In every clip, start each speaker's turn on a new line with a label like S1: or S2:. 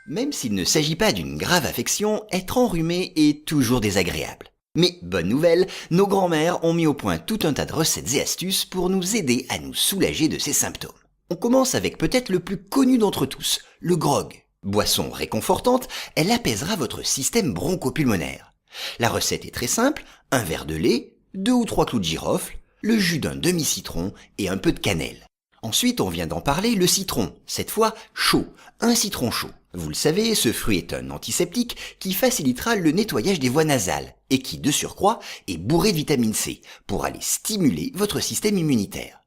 S1: Même s'il ne s'agit pas d'une grave affection, être enrhumé est toujours désagréable. Mais bonne nouvelle, nos grands-mères ont mis au point tout un tas de recettes et astuces pour nous aider à nous soulager de ces symptômes. On commence avec peut-être le plus connu d'entre tous, le grog. Boisson réconfortante, elle apaisera votre système bronchopulmonaire. La recette est très simple, un verre de lait, 2 ou 3 clous de girofle, le jus d'un demi-citron et un peu de cannelle. Ensuite, on vient d'en parler, le citron, cette fois chaud, un citron chaud. Vous le savez, ce fruit est un antiseptique qui facilitera le nettoyage des voies nasales et qui, de surcroît, est bourré de vitamine C pour aller stimuler votre système immunitaire.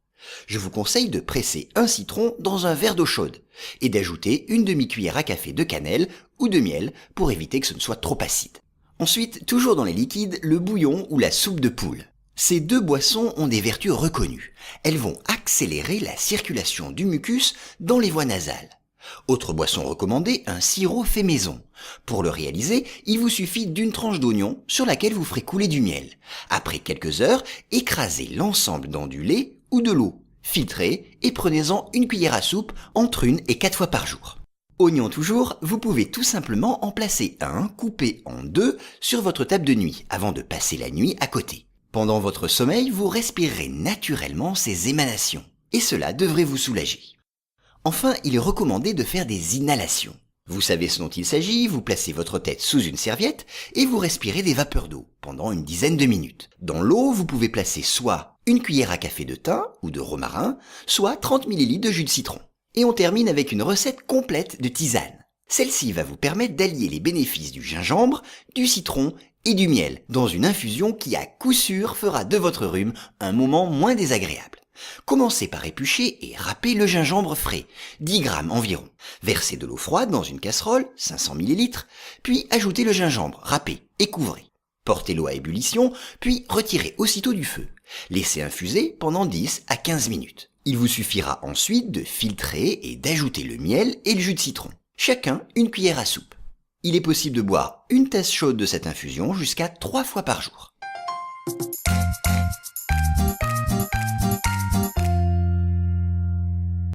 S1: Je vous conseille de presser un citron dans un verre d'eau chaude et d'ajouter une demi-cuillère à café de cannelle ou de miel pour éviter que ce ne soit trop acide. Ensuite, toujours dans les liquides, le bouillon ou la soupe de poule. Ces deux boissons ont des vertus reconnues. Elles vont accélérer la circulation du mucus dans les voies nasales. Autre boisson recommandée, un sirop fait maison. Pour le réaliser, il vous suffit d'une tranche d'oignon sur laquelle vous ferez couler du miel. Après quelques heures, écrasez l'ensemble dans du lait ou de l'eau. Filtrez et prenez-en une cuillère à soupe entre 1 et 4 fois par jour. Oignon toujours, vous pouvez tout simplement en placer un coupé en 2 sur votre table de nuit avant de passer la nuit à côté. Pendant votre sommeil, vous respirerez naturellement ces émanations et cela devrait vous soulager. Enfin, il est recommandé de faire des inhalations. Vous savez ce dont il s'agit, vous placez votre tête sous une serviette et vous respirez des vapeurs d'eau pendant une dizaine de minutes. Dans l'eau, vous pouvez placer soit une cuillère à café de thym ou de romarin, soit 30 ml de jus de citron. Et on termine avec une recette complète de tisane. Celle-ci va vous permettre d'allier les bénéfices du gingembre, du citron et du miel dans une infusion qui à coup sûr fera de votre rhume un moment moins désagréable. Commencez par éplucher et râper le gingembre frais, 10 grammes environ. Versez de l'eau froide dans une casserole, 500 ml, puis ajoutez le gingembre râpé et couvrez. Portez l'eau à ébullition, puis retirez aussitôt du feu. Laissez infuser pendant 10 à 15 minutes. Il vous suffira ensuite de filtrer et d'ajouter le miel et le jus de citron. Chacun une cuillère à soupe. Il est possible de boire une tasse chaude de cette infusion jusqu'à 3 fois par jour.